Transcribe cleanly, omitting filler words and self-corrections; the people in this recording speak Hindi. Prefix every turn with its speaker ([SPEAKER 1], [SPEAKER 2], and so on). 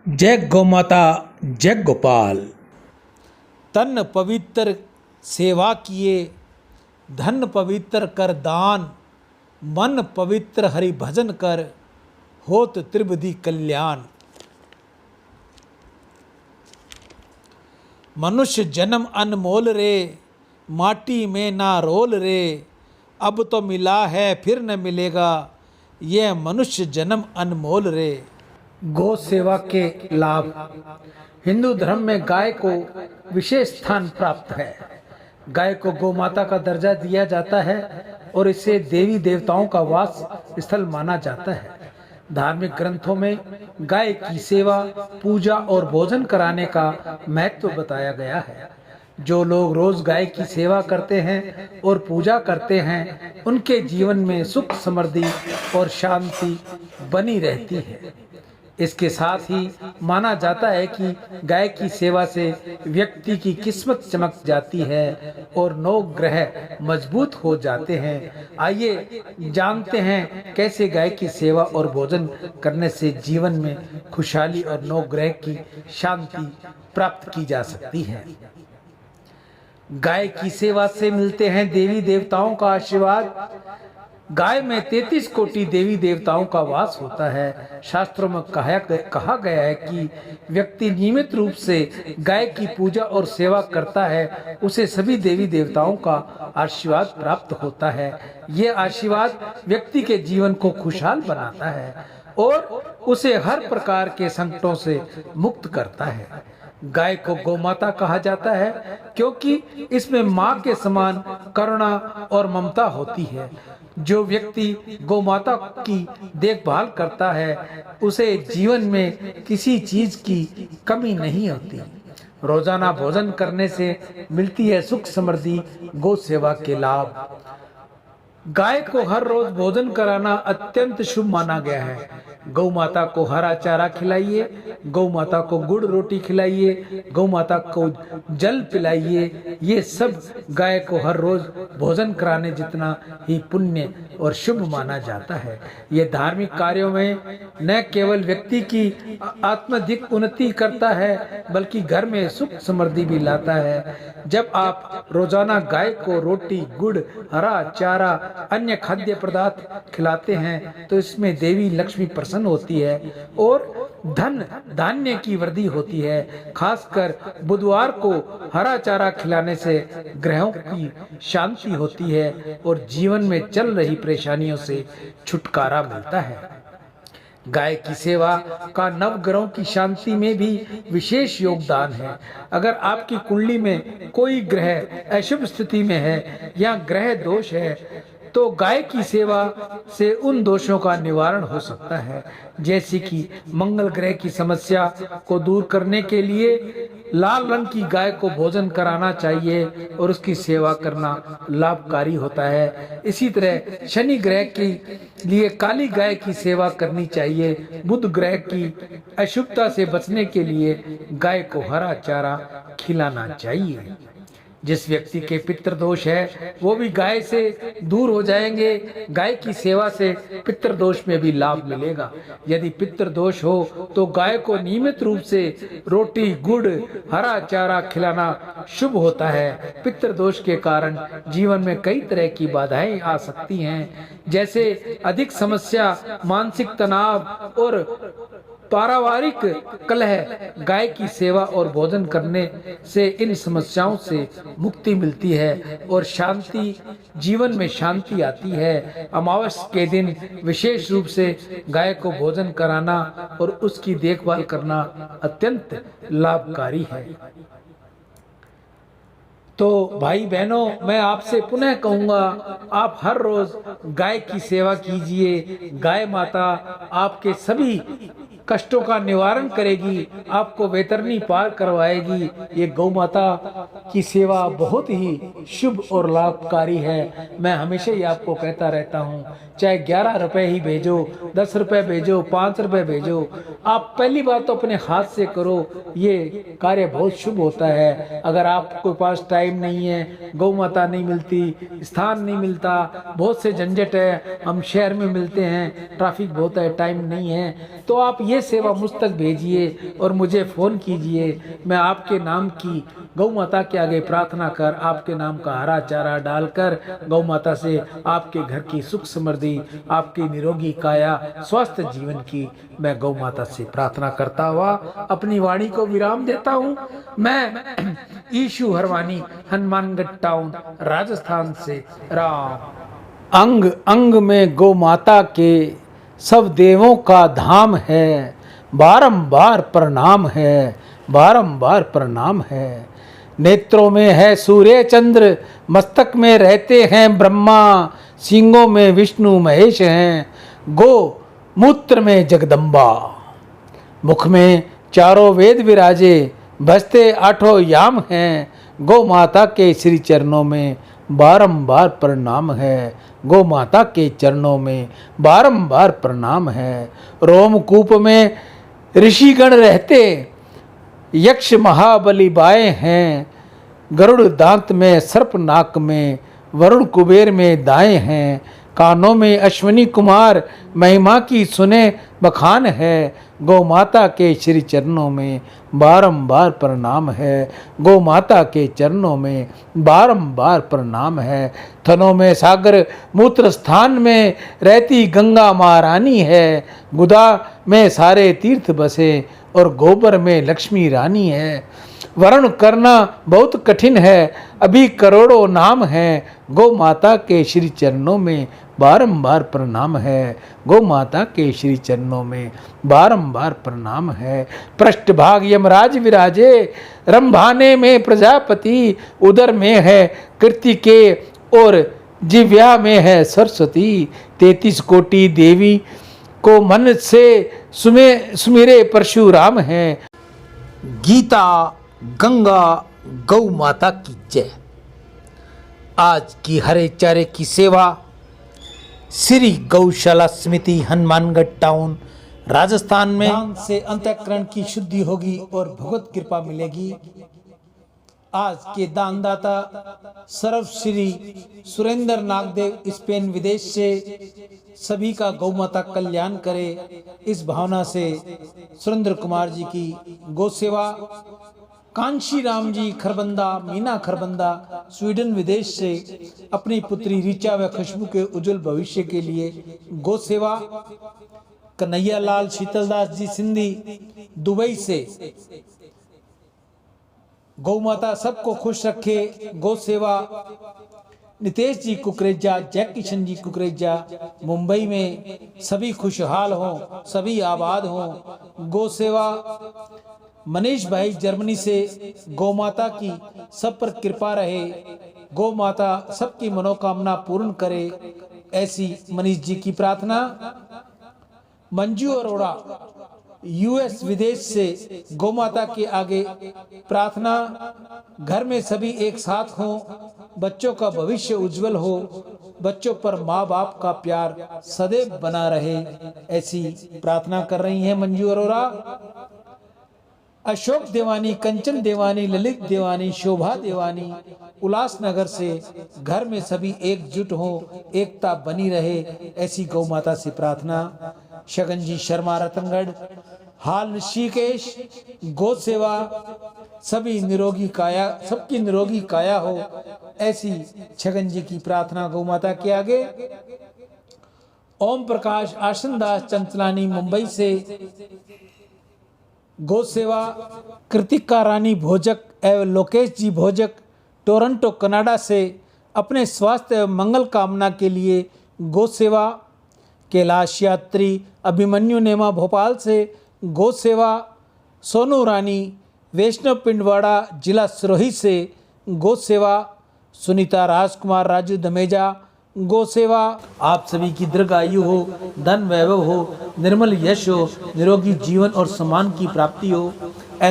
[SPEAKER 1] जय गौ माता, जय गोपाल। तन पवित्र सेवा किए, धन पवित्र कर दान, मन पवित्र हरि भजन कर, होत त्रिविधि कल्याण। मनुष्य जन्म अनमोल रे, माटी में ना रोल रे, अब तो मिला है फिर न मिलेगा, यह मनुष्य जन्म अनमोल रे। गौ सेवा के लाभ। हिंदू धर्म में गाय को विशेष स्थान प्राप्त है। गाय को गौ माता का दर्जा दिया जाता है और इसे देवी देवताओं का वास स्थल माना जाता है। धार्मिक ग्रंथों में गाय की सेवा, पूजा और भोजन कराने का महत्व बताया गया है। जो लोग रोज गाय की सेवा करते हैं और पूजा करते हैं, उनके जीवन में सुख, समृद्धि और शांति बनी रहती है। इसके साथ ही माना जाता है कि गाय की सेवा से व्यक्ति की किस्मत चमक जाती है और 9 ग्रह मजबूत हो जाते हैं। आइए जानते हैं कैसे गाय की सेवा और भोजन करने से जीवन में खुशहाली और 9 ग्रह की शांति प्राप्त की जा सकती है। गाय की सेवा से मिलते हैं देवी देवताओं का आशीर्वाद। गाय में 33 कोटि देवी देवताओं का वास होता है। शास्त्रों में कहा गया है कि व्यक्ति नियमित रूप से गाय की पूजा और सेवा करता है, उसे सभी देवी देवताओं का आशीर्वाद प्राप्त होता है। ये आशीर्वाद व्यक्ति के जीवन को खुशहाल बनाता है और उसे हर प्रकार के संकटों से मुक्त करता है। गाय को गौ माता कहा जाता है क्योंकि इसमें माँ के समान करुणा और ममता होती है। जो व्यक्ति गौ माता की देखभाल करता है, उसे जीवन में किसी चीज की कमी नहीं होती। रोजाना भोजन करने से मिलती है सुख, समृद्धि। गौ सेवा के लाभ। गाय को हर रोज भोजन कराना अत्यंत शुभ माना गया है। गौ माता को हरा चारा खिलाइए, गौ माता को गुड़ रोटी खिलाइए, गौ माता को जल पिलाइए। ये सब गाय को हर रोज भोजन कराने जितना ही पुण्य और शुभ माना जाता है। ये धार्मिक कार्यों में न केवल व्यक्ति की आत्मिक उन्नति करता है, बल्कि घर में सुख समृद्धि भी लाता है। जब आप रोजाना गाय को रोटी, गुड़, हरा चारा, अन्य खाद्य पदार्थ खिलाते हैं, तो इसमें देवी लक्ष्मी प्रसन्न होती है और धन धान्य की वृद्धि होती है। खासकर बुधवार को हरा चारा खिलाने से ग्रहों की शांति होती है और जीवन में चल रही परेशानियों से छुटकारा मिलता है। गाय की सेवा का नवग्रहों की शांति में भी विशेष योगदान है। अगर आपकी कुंडली में कोई ग्रह अशुभ स्थिति में है या ग्रह दोष है, तो गाय की सेवा से उन दोषों का निवारण हो सकता है। जैसे कि मंगल ग्रह की समस्या को दूर करने के लिए लाल रंग की गाय को भोजन कराना चाहिए और उसकी सेवा करना लाभकारी होता है। इसी तरह शनि ग्रह के लिए काली गाय की सेवा करनी चाहिए। बुध ग्रह की अशुभता से बचने के लिए गाय को हरा चारा खिलाना चाहिए। जिस व्यक्ति के पितृदोष है, वो भी गाय से दूर हो जाएंगे। गाय की सेवा से पितृदोष में भी लाभ मिलेगा। यदि पितृदोष हो तो गाय को नियमित रूप से रोटी, गुड़, हरा चारा खिलाना शुभ होता है। पितृदोष के कारण जीवन में कई तरह की बाधाएं आ सकती हैं, जैसे अधिक समस्या, मानसिक तनाव और पारिवारिक कलह। गाय की सेवा और भोजन करने से इन समस्याओं से मुक्ति मिलती है और शांति, जीवन में शांति आती है। अमावस्या के दिन विशेष रूप से गाय को भोजन कराना और उसकी देखभाल करना अत्यंत लाभकारी है। तो भाई बहनों, मैं आपसे पुनः कहूँगा, आप हर रोज गाय की सेवा कीजिए। गाय माता आपके सभी कष्टों का निवारण करेगी, आपको वैतरणी पार करवाएगी। ये गौ माता की सेवा बहुत ही शुभ और लाभकारी है। मैं हमेशा ही आपको कहता रहता हूँ, चाहे 11 रुपए ही भेजो, 10 रुपए भेजो, 5 रुपए भेजो, आप पहली बात तो अपने हाथ से करो। ये कार्य बहुत शुभ होता है। अगर आपके पास टाइम टाइम नहीं है, गौ माता नहीं मिलती, स्थान नहीं मिलता, बहुत से झंझट है, हम शहर में मिलते हैं, ट्रैफिक बहुत है, टाइम नहीं है, तो आप ये सेवा मुझ तक भेजिए और मुझे फ़ोन कीजिए। मैं आपके नाम की गौ माता के आगे प्रार्थना कर, आपके नाम का हरा चारा डालकर गौ माता से आपके घर की सुख समृद्धि, आपकी निरोगी काया, स्वस्थ जीवन की मैं गौ माता से प्रार्थना करता हुआ अपनी वाणी को विराम देता हूँ। मैं ईशु हरवानी, हनुमानगढ़ टाउन, राजस्थान से राम। अंग अंग में गौ माता के सब देवों का धाम है, बारंबार प्रणाम है, बारंबार प्रणाम है। नेत्रों में है सूर्य चंद्र, मस्तक में रहते हैं ब्रह्मा, सींगों में विष्णु महेश हैं, गो मूत्र में जगदम्बा। मुख में चारों वेद विराजे, बजते आठों याम हैं, गौ माता के श्री चरणों में बारंबार प्रणाम है, गौ माता के चरणों में बारंबार प्रणाम है। रोमकूप में ऋषिगण रहते, यक्ष महाबली बाएं हैं, गरुड़ दांत में, सर्प नाक में, वरुण कुबेर में दाएं हैं, कानों में अश्विनी कुमार, महिमा की सुने बखान है, गौ माता के श्री चरणों में बारंबार प्रणाम है, गौ माता के चरणों में बारंबार प्रणाम है। थनों में सागर, मूत्र स्थान में रहती गंगा महारानी है, गुदा में सारे तीर्थ बसे और गोबर में लक्ष्मी रानी है। वर्ण करना बहुत कठिन है, अभी करोड़ों नाम है, गौ माता के श्री चरणों में बारंबार प्रणाम है, गौ माता के श्री चरणों में बारंबार प्रणाम है। पृष्ठभाग यमराज विराजे, रंभाने में प्रजापति, उदर में है कृतिके और जिव्या में है सरस्वती। 33 कोटि देवी को मन से सुमिरे परशुराम है। गीता गंगा गौ माता की जय। आज की हरे चारे की सेवा श्री गौशाला समिति, हनुमानगढ़ टाउन, राजस्थान में। दान से अंतःकरण की शुद्धि होगी और भगवत कृपा मिलेगी। आज के दानदाता सर्व श्री सुरेंद्र नागदेव, स्पेन विदेश से सभी का गौ माता कल्याण करे, इस भावना से सुरेंद्र कुमार जी की गौ सेवा। कांशी राम जी खरबंदा, मीना खरबंदा, स्वीडन विदेश से अपनी पुत्री ऋचा व खुशबू के उज्जवल भविष्य के लिए गौ सेवा। कन्हैया लाल शीतलदास जी सिंधी दुबई से गौ माता सबको खुश रखे, गौ सेवा। नितेश जी कुकरेजा, जय किशन जी कुकरेजा, मुंबई में सभी खुशहाल हों, सभी आबाद हों, गौ सेवा। मनीष भाई जर्मनी से गौ माता की सब पर कृपा रहे, गौ माता सबकी मनोकामना पूर्ण करे, ऐसी मनीष जी की प्रार्थना। मंजू अरोड़ा यूएस विदेश से गौ माता के आगे प्रार्थना। घर में सभी एक साथ हों, बच्चों का भविष्य उज्जवल हो, बच्चों पर माँ बाप का प्यार सदैव बना रहे, ऐसी प्रार्थना कर रही हैं मंजू अरोड़ा। अशोक देवानी, कंचन देवानी, ललित देवानी, शोभा देवानी उल्लासनगर से घर में सभी एकजुट हो, एकता बनी रहे, ऐसी गौ माता से प्रार्थना। शगन जी शर्मा रतनगढ़, हाल ऋषिकेश, गौ सेवा। सभी निरोगी काया, सबकी निरोगी काया हो, ऐसी छगन जी की प्रार्थना गौ माता के आगे। ओम प्रकाश आशनदास चंचलानी मुंबई से गौ सेवा। कृतिका रानी भोजक एवं लोकेश जी भोजक टोरंटो कनाडा से अपने स्वास्थ्य एवं मंगल कामना के लिए गौ सेवा। कैलाश यात्री अभिमन्यु नेमा भोपाल से गौ सेवा। सोनू रानी वैष्णव पिंडवाड़ा जिला सिरोही से गौ सेवा। सुनीता राजकुमार राजू दमेजा गौ सेवा। आप सभी की दीर्घायु हो, धन वैभव हो, निर्मल यश हो, निरोगी जीवन और सम्मान की प्राप्ति हो,